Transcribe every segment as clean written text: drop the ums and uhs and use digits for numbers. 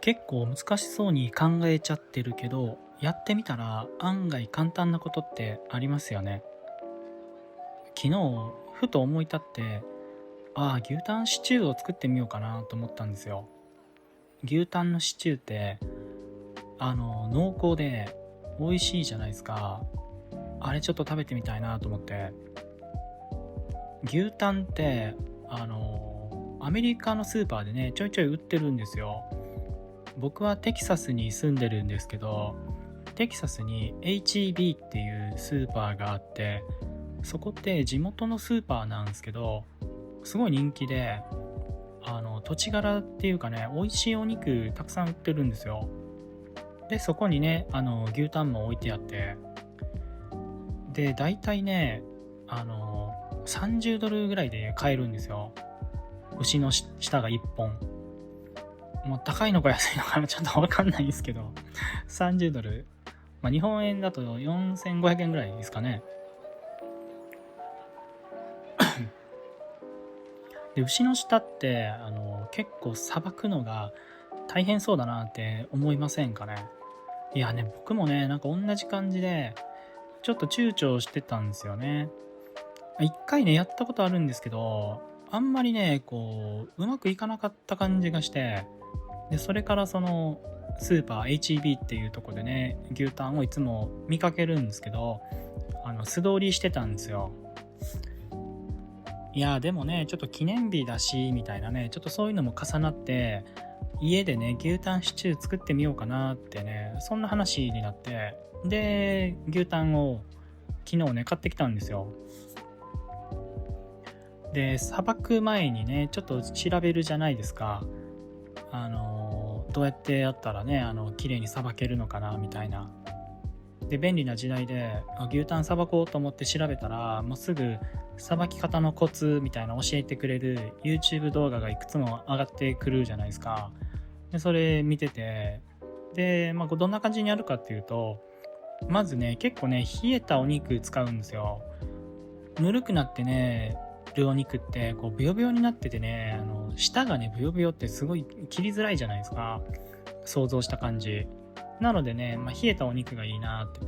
結構難しそうに考えちゃってるけど、やってみたら案外簡単なことってありますよね。昨日、ふと思い立って、牛タンシチューを作ってみようかなと思ったんですよ。牛タンのシチューって、濃厚で美味しいじゃないですか。あれちょっと食べてみたいなと思って。牛タンって、アメリカのスーパーでね、ちょいちょい売ってるんですよ。僕はテキサスに住んでるんですけど、テキサスに HEB っていうスーパーがあって、そこって地元のスーパーなんですけど、すごい人気で、土地柄っていうかね、美味しいお肉たくさん売ってるんですよ。で、そこにね、牛タンも置いてあって、で、大体ね、30ドルぐらいで買えるんですよ。牛の下が1本。もう高いのか安いのかちょっとわかんないんですけど、30ドル。日本円だと4500円ぐらいですかね。で、牛の下って、結構さばくのが大変そうだなって思いませんかね。いやね、僕もね、なんか同じ感じで、ちょっと躊躇してたんですよね。一回ね、やったことあるんですけど、あんまりね、うまくいかなかった感じがして、で、それからその、スーパー HEB っていうとこでね、牛タンをいつも見かけるんですけど、素通りしてたんですよ。いや、でもね、ちょっと記念日だし、みたいなね、ちょっとそういうのも重なって、家でね、牛タンシチュー作ってみようかなってね、そんな話になって、で、牛タンを昨日ね、買ってきたんですよ。で、さばく前にね、ちょっと調べるじゃないですか。どうやってやったらね、綺麗にさばけるのかな、みたいな。で、便利な時代で、牛タンさばこうと思って調べたら、もうすぐさばき方のコツみたいなの教えてくれる YouTube 動画がいくつも上がってくるじゃないですか。で、それ見てて、で、どんな感じにやるかっていうと、まずね、結構ね、冷えたお肉使うんですよ。ぬるくなってね、るお肉って、ブヨブヨになっててね、舌がね、ブヨブヨってすごい切りづらいじゃないですか。想像した感じ。なのでね、冷えたお肉がいいなって。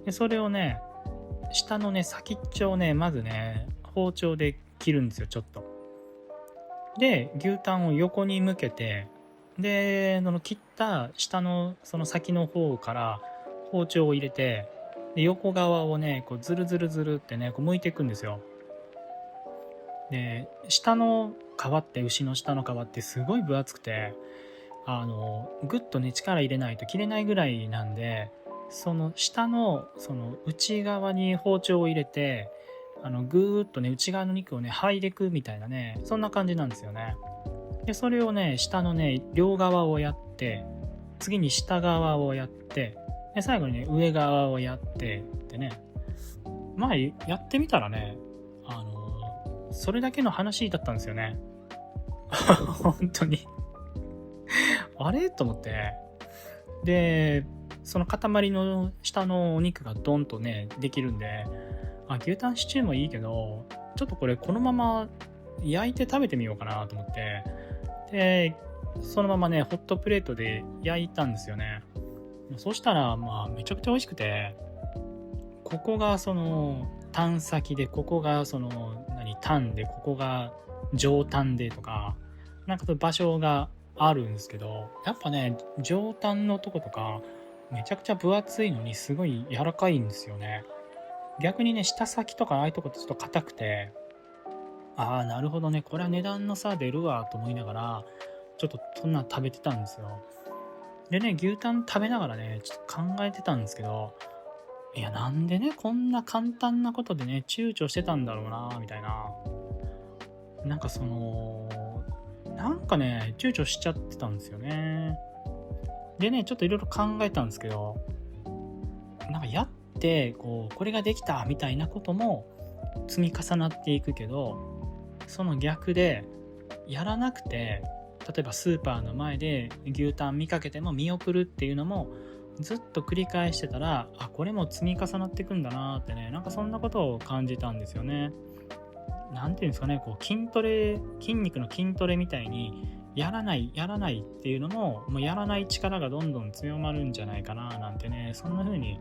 で、それをね、下のね、先っちょをね、まずね、包丁で切るんですよ、ちょっと。で、牛タンを横に向けて、で、その切った下のその先の方から包丁を入れて、で、横側をね、ズルズルズルってね、剥いていくんですよ。で、下の皮って、牛の下の皮ってすごい分厚くて、ぐっとね、力入れないと切れないぐらいなんで、その下の、その内側に包丁を入れて、ぐーっとね、内側の肉をね、剥いでいくみたいなね、そんな感じなんですよね。で、それをね、下のね、両側をやって、次に下側をやって、で、最後にね、上側をやってってね、やってみたらね、それだけの話だったんですよね。本当に。あれと思って。で、その塊の下のお肉がドンとね、できるんで、牛タンシチューもいいけど、ちょっとこれこのまま焼いて食べてみようかなと思って、で、そのままね、ホットプレートで焼いたんですよね。そしたら、めちゃくちゃ美味しくて、ここがその、タン先で、ここがその、タンで、ここが上タンでとか、なんか場所があるんですけど、やっぱね、上タンのとことか、めちゃくちゃ分厚いのにすごい柔らかいんですよね。逆にね、下先とかああいうとこってちょっと硬くて、なるほどね、これは値段の差出るわと思いながら、ちょっとそんなん食べてたんですよ。でね、牛タン食べながらね、ちょっと考えてたんですけど、いや、なんでね、こんな簡単なことでね、躊躇してたんだろうな、みたいな。なんかその、なんかね、躊躇しちゃってたんですよね。でね、ちょっといろいろ考えたんですけど、なんかやって、これができたみたいなことも積み重なっていくけど、その逆で、やらなくて、例えばスーパーの前で牛タン見かけても見送るっていうのも、ずっと繰り返してたら、これも積み重なっていくんだなってね、なんかそんなことを感じたんですよね。なんていうんですかね、筋肉の筋トレみたいに、やらないっていうのも、もうやらない力がどんどん強まるんじゃないかななんてね、そんな風に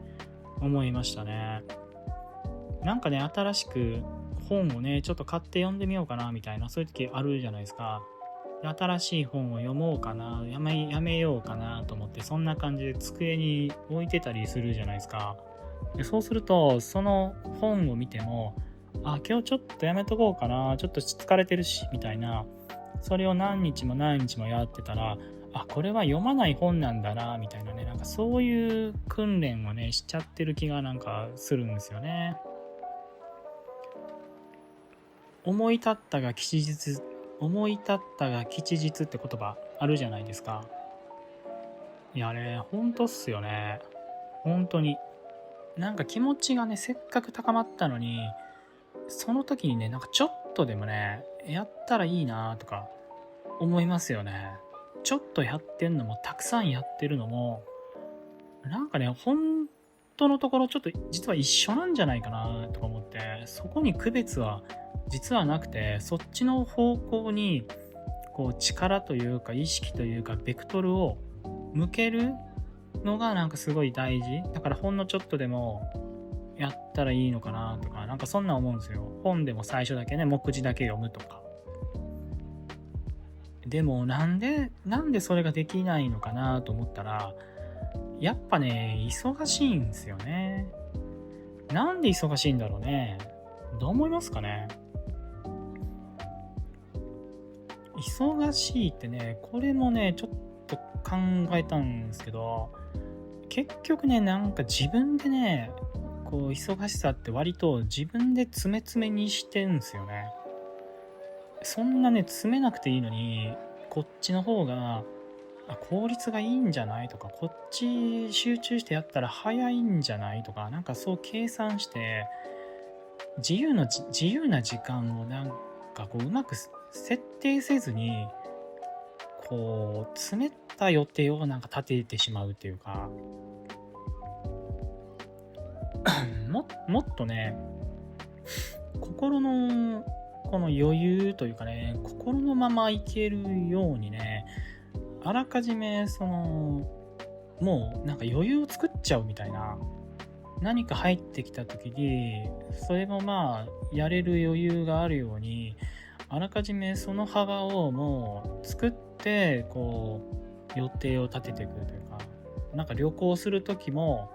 思いましたね。なんかね、新しく本をね、ちょっと買って読んでみようかなみたいな、そういう時あるじゃないですか。で新しい本を読もうかな、やめようかなと思って、そんな感じで机に置いてたりするじゃないですか。でそうすると、その本を見ても、あ、今日ちょっとやめとこうかな、ちょっと疲れてるし、みたいな、それを何日も何日もやってたら、あ、これは読まない本なんだな、みたいなね、なんかそういう訓練をね、しちゃってる気がなんかするんですよね。思い立ったが吉日、思い立ったが吉日って言葉あるじゃないですか。いや、あれ、ほんとっすよね。本当に。なんか気持ちがね、せっかく高まったのに、その時にね、なんかちょっとでもね、やったらいいなとか思いますよね。ちょっとやってんのも、たくさんやってるのも、なんかね、本当のところちょっと実は一緒なんじゃないかなとか思って、そこに区別は実はなくて、そっちの方向にこう力というか意識というかベクトルを向けるのがなんかすごい大事。だからほんのちょっとでもやったらいいのかなとか、なんかそんな思うんですよ。本でも最初だけね、目次だけ読むとか。でもなんでそれができないのかなと思ったら、やっぱね、忙しいんですよね。なんで忙しいんだろうね。どう思いますかね。忙しいってね、これもね、ちょっと考えたんですけど、結局ね、なんか自分でね、こう忙しさって割と自分で詰め詰めにしてんすよね。そんなね、詰めなくていいのに、こっちの方が効率がいいんじゃないとか、こっち集中してやったら早いんじゃないとか、なんかそう計算して、自由な時間をなんかこううまく設定せずに、こう詰めた予定をなんか立ててしまうっていうか、もっとね、心のこの余裕というかね、心のままいけるようにね、あらかじめもうなんか余裕を作っちゃうみたいな。何か入ってきた時に、それもまあやれる余裕があるように、あらかじめその幅をもう作って、こう予定を立てていくというか、なんか旅行する時も、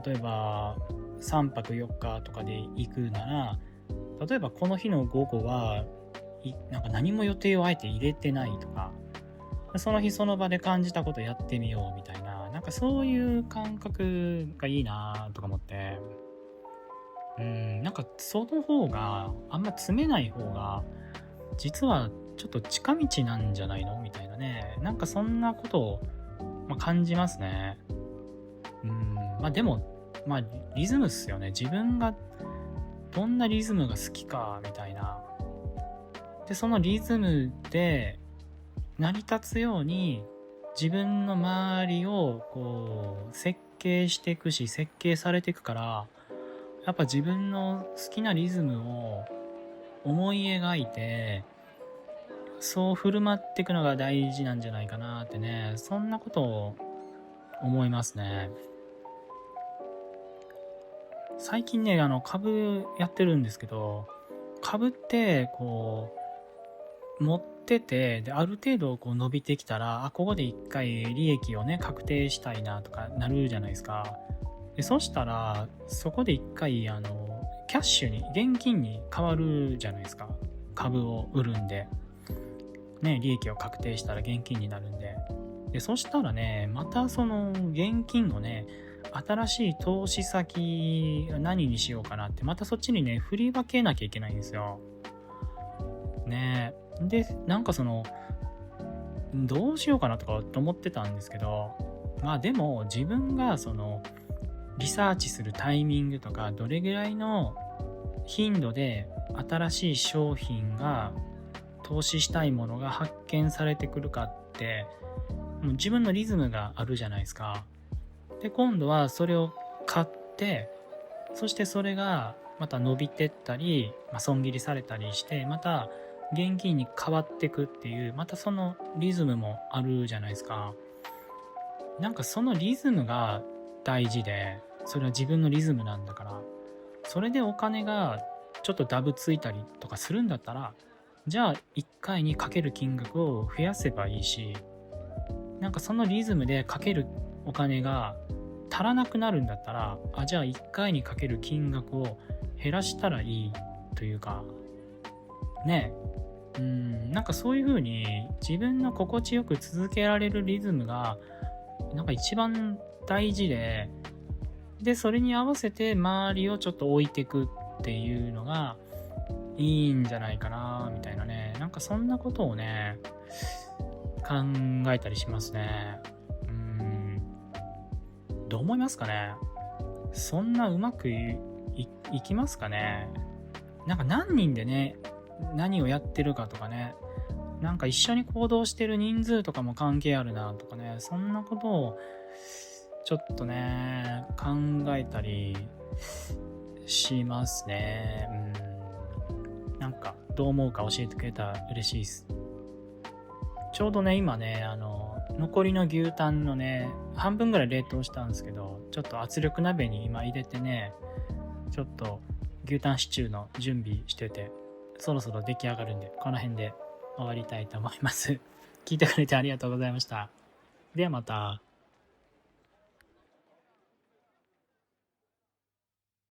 例えば3泊4日とかで行くなら、例えばこの日の午後はなんか何も予定をあえて入れてないとか、その日その場で感じたことやってみようみたいな、なんかそういう感覚がいいなとか思って、なんかその方があんま詰めない方が実はちょっと近道なんじゃないのみたいなね、なんかそんなことを、感じますね。でもリズムっすよね。自分がどんなリズムが好きかみたいな。でそのリズムで成り立つように自分の周りをこう設計していくし、設計されていくから、やっぱ自分の好きなリズムを思い描いて、そう振る舞っていくのが大事なんじゃないかなってね、そんなことを思いますね。最近ね、株やってるんですけど、株ってこう持ってて、である程度こう伸びてきたら、ここで一回利益をね確定したいなとかなるじゃないですか。でそしたらそこで一回キャッシュに現金に変わるじゃないですか。株を売るんでね、利益を確定したら現金になるんで、そしたらね、またその現金をね、新しい投資先何にしようかなって、またそっちにね振り分けなきゃいけないんですよね。でなんかどうしようかなとかと思ってたんですけど、でも自分がリサーチするタイミングとか、どれぐらいの頻度で新しい商品が投資したいものが発見されてくるかって、もう自分のリズムがあるじゃないですか。で今度はそれを買って、そしてそれがまた伸びてったり、損切りされたりして、また現金に変わってくっていう、またそのリズムもあるじゃないですか。なんかそのリズムが大事で、それは自分のリズムなんだから、それでお金がちょっとダブついたりとかするんだったら、じゃあ1回にかける金額を増やせばいいし、なんかそのリズムでかけるお金が足らなくなるんだったら、じゃあ1回にかける金額を減らしたらいいというか、ね。なんかそういう風に自分の心地よく続けられるリズムがなんか一番大事で、それに合わせて周りをちょっと置いていくっていうのがいいんじゃないかなみたいなね。なんかそんなことをね、考えたりしますね。どう思いますかね。そんなうまくいきますかね。なんか何人でね、何をやってるかとかね、なんか一緒に行動してる人数とかも関係あるなとかね、そんなことをちょっとね、考えたりしますね。なんかどう思うか教えてくれたら嬉しいです。ちょうどね、今ね、残りの牛タンのね、半分ぐらい冷凍したんですけど、ちょっと圧力鍋に今入れてね、ちょっと牛タンシチューの準備してて、そろそろ出来上がるんで、この辺で終わりたいと思います。聞いてくれてありがとうございました。ではまた。